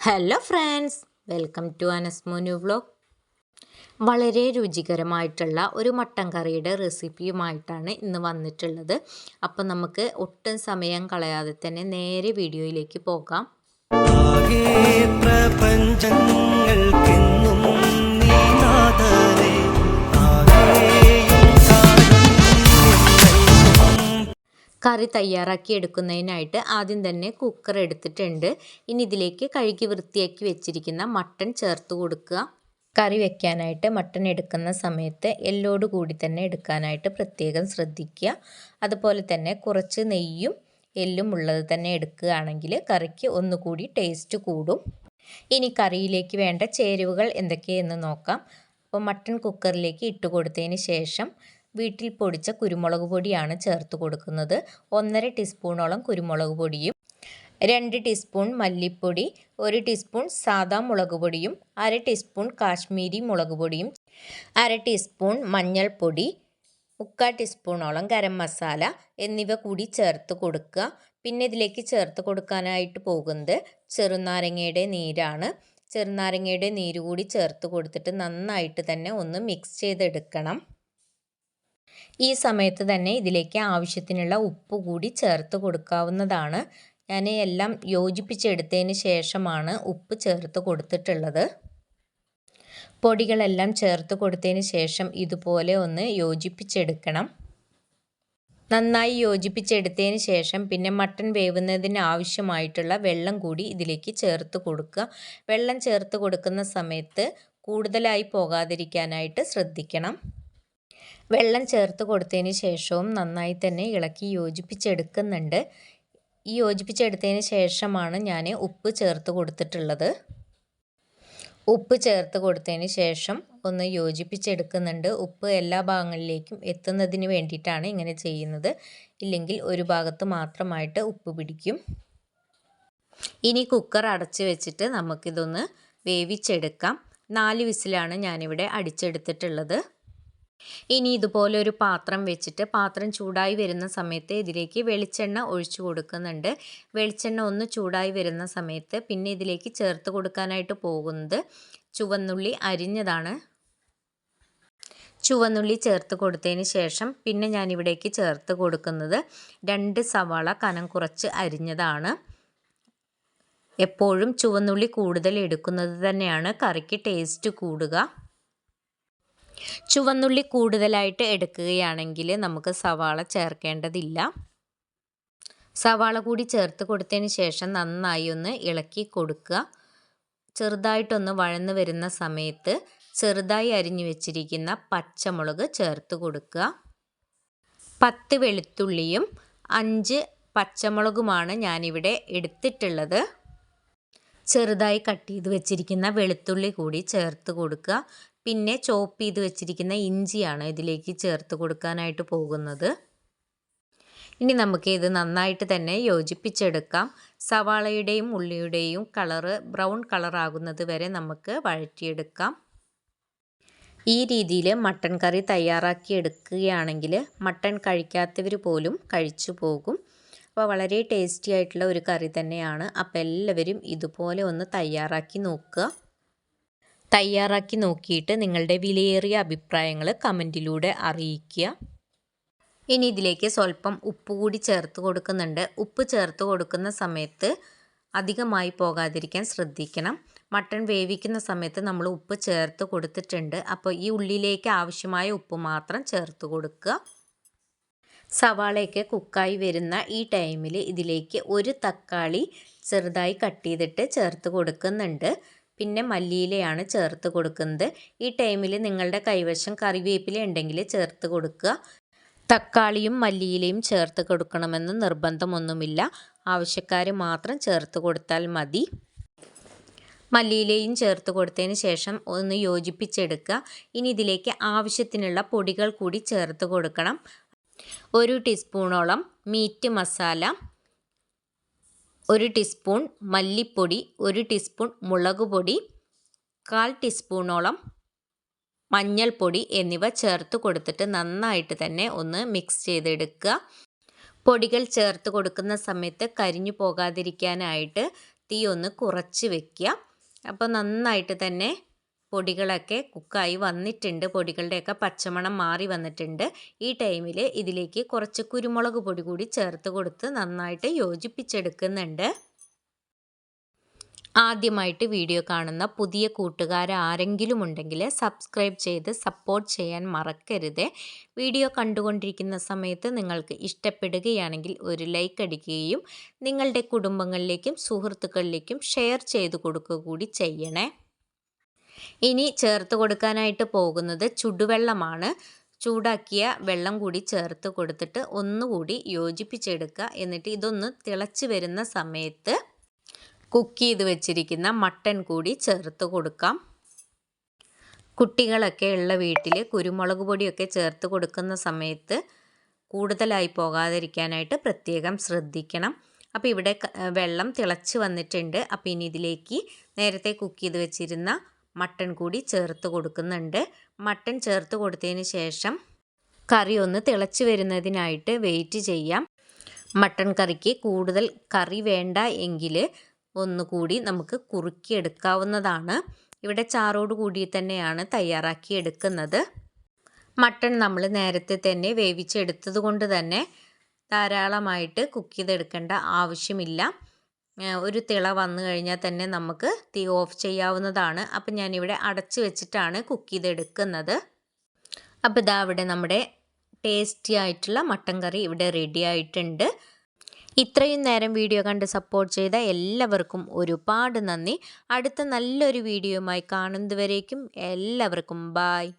Hello friends, welcome to അനസ്മോ new vlog. വളരെ രുചികരമായിട്ടുള്ള ഒരു മട്ടൻ കറിയുടെ റെസിപ്പിയുമായിട്ടാണ് ഇന്ന് വന്നിട്ടുള്ളത്. അപ്പം നമുക്ക് ഒട്ടും സമയം കളയാതെ തന്നെ നേരെ വീഡിയോയിലേക്ക് പോകാം. കറി തയ്യാറാക്കി എടുക്കുന്നതിനായിട്ട് ആദ്യം തന്നെ കുക്കർ എടുത്തിട്ടുണ്ട്. ഇനി ഇതിലേക്ക് കഴുകി വൃത്തിയാക്കി വെച്ചിരിക്കുന്ന മട്ടൺ ചേർത്ത് കൊടുക്കുക. കറി വെക്കാനായിട്ട് മട്ടൺ എടുക്കുന്ന സമയത്ത് എല്ലോട് കൂടി തന്നെ എടുക്കാനായിട്ട് പ്രത്യേകം ശ്രദ്ധിക്കുക. അതുപോലെ തന്നെ കുറച്ച് നെയ്യും എല്ലും ഉള്ളത് തന്നെ എടുക്കുകയാണെങ്കിൽ കറിക്ക് ഒന്നുകൂടി ടേസ്റ്റ് കൂടും. ഇനി കറിയിലേക്ക് വേണ്ട ചേരുവകൾ എന്തൊക്കെയെന്ന് നോക്കാം. അപ്പോൾ മട്ടൺ കുക്കറിലേക്ക് ഇട്ട് കൊടുത്തതിന് ശേഷം വീട്ടിൽ പൊടിച്ച കുരുമുളക് പൊടിയാണ് ചേർത്ത് കൊടുക്കുന്നത്. 1.5 ടീസ്പൂണോളം കുരുമുളക് പൊടിയും 2 ടീസ്പൂൺ മല്ലിപ്പൊടി, 1 ടീസ്പൂൺ സാദാ മുളക് പൊടിയും 1/2 ടീസ്പൂൺ കാശ്മീരി മുളക് പൊടിയും 1/2 ടീസ്പൂൺ മഞ്ഞൾപ്പൊടി, 3/4 ടീസ്പൂണോളം ഗരം മസാല എന്നിവ കൂടി ചേർത്ത് കൊടുക്കുക. പിന്നെ ഇതിലേക്ക് ചേർത്ത് കൊടുക്കാനായിട്ട് പോകുന്നത് ചെറുനാരങ്ങയുടെ നീരാണ്. ചെറുനാരങ്ങയുടെ നീര് കൂടി ചേർത്ത് കൊടുത്തിട്ട് നന്നായിട്ട് തന്നെ ഒന്ന് മിക്സ് ചെയ്തെടുക്കണം. ഈ സമയത്ത് തന്നെ ഇതിലേക്ക് ആവശ്യത്തിനുള്ള ഉപ്പ് കൂടി ചേർത്ത് കൊടുക്കാവുന്നതാണ്. ഞാൻ എല്ലാം യോജിപ്പിച്ചെടുത്തതിന് ശേഷമാണ് ഉപ്പ് ചേർത്ത് കൊടുത്തിട്ടുള്ളത്. പൊടികളെല്ലാം ചേർത്ത് കൊടുത്തതിന് ശേഷം ഇതുപോലെ ഒന്ന് യോജിപ്പിച്ചെടുക്കണം. നന്നായി യോജിപ്പിച്ചെടുത്തതിന് ശേഷം പിന്നെ മട്ടൺ വേവുന്നതിന് ആവശ്യമായിട്ടുള്ള വെള്ളം കൂടി ഇതിലേക്ക് ചേർത്ത് കൊടുക്കുക. വെള്ളം ചേർത്ത് കൊടുക്കുന്ന സമയത്ത് കൂടുതലായി പോകാതിരിക്കാനായിട്ട് ശ്രദ്ധിക്കണം. വെള്ളം ചേർത്ത് കൊടുത്തതിന് ശേഷവും നന്നായി തന്നെ ഇളക്കി യോജിപ്പിച്ചെടുക്കുന്നുണ്ട്. ഈ യോജിപ്പിച്ചെടുത്തതിന് ശേഷമാണ് ഞാൻ ഉപ്പ് ചേർത്ത് കൊടുത്തിട്ടുള്ളത്. ഉപ്പ് ചേർത്ത് കൊടുത്തതിന് ശേഷം ഒന്ന് യോജിപ്പിച്ചെടുക്കുന്നുണ്ട്. ഉപ്പ് എല്ലാ ഭാഗങ്ങളിലേക്കും എത്തുന്നതിന് വേണ്ടിയിട്ടാണ് ഇങ്ങനെ ചെയ്യുന്നത്. ഇല്ലെങ്കിൽ ഒരു ഭാഗത്ത് മാത്രമായിട്ട് ഉപ്പ് പിടിക്കും. ഇനി കുക്കർ അടച്ച് വെച്ചിട്ട് നമുക്കിതൊന്ന് വേവിച്ചെടുക്കാം. 4 വിസിലാണ് ഞാനിവിടെ അടിച്ചെടുത്തിട്ടുള്ളത്. ഇനി ഇതുപോലെ ഒരു പാത്രം വെച്ചിട്ട് പാത്രം ചൂടായി വരുന്ന സമയത്ത് ഇതിലേക്ക് വെളിച്ചെണ്ണ ഒഴിച്ചു കൊടുക്കുന്നുണ്ട്. വെളിച്ചെണ്ണ ഒന്ന് ചൂടായി വരുന്ന സമയത്ത് പിന്നെ ഇതിലേക്ക് ചേർത്ത് കൊടുക്കാനായിട്ട് പോകുന്നത് ചുവന്നുള്ളി അരിഞ്ഞതാണ്. ചുവന്നുള്ളി ചേർത്ത് കൊടുത്തതിന് ശേഷം പിന്നെ ഞാനിവിടേക്ക് ചേർത്ത് കൊടുക്കുന്നത് 2 സവാള കനം കുറച്ച് അരിഞ്ഞതാണ്. എപ്പോഴും ചുവന്നുള്ളി കൂടുതൽ എടുക്കുന്നത് തന്നെയാണ് കറിക്ക് ടേസ്റ്റ് കൂടുക. ചുവന്നുള്ളി കൂടുതലായിട്ട് എടുക്കുകയാണെങ്കിൽ നമുക്ക് സവാള ചേർക്കേണ്ടതില്ല. സവാള കൂടി ചേർത്ത് കൊടുത്തതിന് ശേഷം നന്നായി ഒന്ന് ഇളക്കി കൊടുക്കുക. ചെറുതായിട്ടൊന്ന് വഴന്ന് വരുന്ന സമയത്ത് ചെറുതായി അരിഞ്ഞു വെച്ചിരിക്കുന്ന പച്ചമുളക് ചേർത്ത് കൊടുക്കുക. 10 വെളുത്തുള്ളിയും 5 പച്ചമുളകുമാണ് ഞാനിവിടെ എടുത്തിട്ടുള്ളത്. ചെറുതായി കട്ട് ചെയ്ത് വെച്ചിരിക്കുന്ന വെളുത്തുള്ളി കൂടി ചേർത്ത് കൊടുക്കുക. പിന്നെ ചോപ്പ് ചെയ്ത് വെച്ചിരിക്കുന്ന ഇഞ്ചിയാണ് ഇതിലേക്ക് ചേർത്ത് കൊടുക്കാനായിട്ട് പോകുന്നത്. ഇനി നമുക്ക് ഇത് നന്നായിട്ട് തന്നെ യോജിപ്പിച്ചെടുക്കാം. സവാളയുടെയും ഉള്ളിയുടെയും കളറ് ബ്രൗൺ കളറാകുന്നത് വരെ നമുക്ക് വഴറ്റിയെടുക്കാം. ഈ രീതിയിൽ മട്ടൻ കറി തയ്യാറാക്കി എടുക്കുകയാണെങ്കിൽ മട്ടൻ കഴിക്കാത്തവർ പോലും കഴിച്ചു പോകും. അപ്പോൾ വളരെ ടേസ്റ്റി ആയിട്ടുള്ള ഒരു കറി തന്നെയാണ്. അപ്പോൾ എല്ലാവരും ഇതുപോലെ ഒന്ന് തയ്യാറാക്കി നോക്കുക. തയ്യാറാക്കി നോക്കിയിട്ട് നിങ്ങളുടെ വിലയേറിയ അഭിപ്രായങ്ങൾ കമൻറ്റിലൂടെ അറിയിക്കുക. ഇനി ഇതിലേക്ക് സ്വല്പം ഉപ്പ് കൂടി ചേർത്ത് കൊടുക്കുന്നുണ്ട്. ഉപ്പ് ചേർത്ത് കൊടുക്കുന്ന സമയത്ത് അധികമായി പോകാതിരിക്കാൻ ശ്രദ്ധിക്കണം. മട്ടൺ വേവിക്കുന്ന സമയത്ത് നമ്മൾ ഉപ്പ് ചേർത്ത് കൊടുത്തിട്ടുണ്ട്. അപ്പോൾ ഈ ഉള്ളിലേക്ക് ആവശ്യമായ ഉപ്പ് മാത്രം ചേർത്ത് കൊടുക്കുക. സവാളയൊക്കെ കുക്കായി വരുന്ന ഈ ടൈമിൽ ഇതിലേക്ക് 1 തക്കാളി ചെറുതായി കട്ട് ചെയ്തിട്ട് ചേർത്ത് കൊടുക്കുന്നുണ്ട്. പിന്നെ മല്ലിയിലയാണ് ചേർത്ത് കൊടുക്കുന്നത്. ഈ ടൈമിൽ നിങ്ങളുടെ കൈവശം കറിവേപ്പില ഉണ്ടെങ്കിൽ ചേർത്ത് കൊടുക്കുക. തക്കാളിയും മല്ലിയിലയും ചേർത്ത് കൊടുക്കണമെന്ന് നിർബന്ധമൊന്നുമില്ല. ആവശ്യക്കാർ മാത്രം ചേർത്ത് കൊടുത്താൽ മതി. മല്ലിയിലയും ചേർത്ത് കൊടുത്തതിന് ശേഷം ഒന്ന് യോജിപ്പിച്ചെടുക്കുക. ഇനി ഇതിലേക്ക് ആവശ്യത്തിനുള്ള പൊടികൾ കൂടി ചേർത്ത് കൊടുക്കണം. 1 ടീസ്പൂണോളം മീറ്റ് മസാല, 1 ടീസ്പൂൺ മല്ലിപ്പൊടി, 1 ടീസ്പൂൺ മുളക് പൊടി, 1/4 ടീസ്പൂണോളം മഞ്ഞൾപ്പൊടി എന്നിവ ചേർത്ത് കൊടുത്തിട്ട് നന്നായിട്ട് തന്നെ ഒന്ന് മിക്സ് ചെയ്തെടുക്കുക. പൊടികൾ ചേർത്ത് കൊടുക്കുന്ന സമയത്ത് കരിഞ്ഞു പോകാതിരിക്കാനായിട്ട് തീ ഒന്ന് കുറച്ച് വെക്കുക. അപ്പോൾ നന്നായിട്ട് തന്നെ പൊടികളൊക്കെ കുക്കായി വന്നിട്ടുണ്ട്. പൊടികളുടെയൊക്കെ പച്ചമണം മാറി വന്നിട്ടുണ്ട്. ഈ ടൈമിൽ ഇതിലേക്ക് കുറച്ച് കുരുമുളക് പൊടി കൂടി ചേർത്ത് കൊടുത്ത് നന്നായിട്ട് യോജിപ്പിച്ചെടുക്കുന്നുണ്ട്. ആദ്യമായിട്ട് വീഡിയോ കാണുന്ന പുതിയ കൂട്ടുകാർ ആരെങ്കിലും ഉണ്ടെങ്കിൽ സബ്സ്ക്രൈബ് ചെയ്ത് സപ്പോർട്ട് ചെയ്യാൻ മറക്കരുത്. വീഡിയോ കണ്ടുകൊണ്ടിരിക്കുന്ന സമയത്ത് നിങ്ങൾക്ക് ഇഷ്ടപ്പെടുകയാണെങ്കിൽ ഒരു ലൈക്ക് അടിക്കുകയും നിങ്ങളുടെ കുടുംബങ്ങളിലേക്കും സുഹൃത്തുക്കളിലേക്കും ഷെയർ ചെയ്ത് കൊടുക്കുക കൂടി ചെയ്യണേ. ഇനി ചേർത്ത് കൊടുക്കാനായിട്ട് പോകുന്നത് ചുടുവെള്ളമാണ്. ചൂടാക്കിയ വെള്ളം കൂടി ചേർത്ത് കൊടുത്തിട്ട് ഒന്നുകൂടി യോജിപ്പിച്ചെടുക്കുക. എന്നിട്ട് ഇതൊന്ന് തിളച്ച് വരുന്ന സമയത്ത് കുക്ക് ചെയ്ത് വെച്ചിരിക്കുന്ന മട്ടൻ കൂടി ചേർത്ത് കൊടുക്കാം. കുട്ടികളൊക്കെ ഉള്ള വീട്ടിൽ കുരുമുളക് പൊടിയൊക്കെ ചേർത്ത് കൊടുക്കുന്ന സമയത്ത് കൂടുതലായി പോകാതിരിക്കാനായിട്ട് പ്രത്യേകം ശ്രദ്ധിക്കണം. അപ്പോൾ ഇവിടെ വെള്ളം തിളച്ച് വന്നിട്ടുണ്ട്. അപ്പോൾ ഇനി ഇതിലേക്ക് നേരത്തെ കുക്ക് ചെയ്ത് വെച്ചിരുന്ന മട്ടൻ കൂടി ചേർത്ത് കൊടുക്കുന്നുണ്ട്. മട്ടൻ ചേർത്ത് കൊടുത്തതിന് ശേഷം കറി ഒന്ന് തിളച്ച് വരുന്നതിനായിട്ട് വെയിറ്റ് ചെയ്യാം. മട്ടൻ കറിക്ക് കൂടുതൽ കറി വേണ്ട എങ്കിൽ ഒന്നുകൂടി നമുക്ക് കുറുക്കിയെടുക്കാവുന്നതാണ്. ഇവിടെ ചാറോട് കൂടി തന്നെയാണ് തയ്യാറാക്കി എടുക്കുന്നത്. മട്ടൺ നമ്മൾ നേരത്തെ തന്നെ വേവിച്ചെടുത്തത് കൊണ്ട് തന്നെ ധാരാളമായിട്ട് കുക്ക് ചെയ്തെടുക്കേണ്ട ആവശ്യമില്ല. ഒരു തിള വന്നു കഴിഞ്ഞാൽ തന്നെ നമുക്ക് തീ ഓഫ് ചെയ്യാവുന്നതാണ്. അപ്പം ഞാനിവിടെ അടച്ച് വെച്ചിട്ടാണ് കുക്ക് ചെയ്തെടുക്കുന്നത്. അപ്പോൾ ഇതാ ഇവിടെ നമ്മുടെ ടേസ്റ്റി ആയിട്ടുള്ള മട്ടൻ കറി ഇവിടെ റെഡി ആയിട്ടുണ്ട്. ഇത്രയും നേരം വീഡിയോ കണ്ട് സപ്പോർട്ട് ചെയ്ത എല്ലാവർക്കും ഒരുപാട് നന്ദി. അടുത്ത നല്ലൊരു വീഡിയോയുമായി കാണുന്നതുവരേക്കും എല്ലാവർക്കും ബായ്.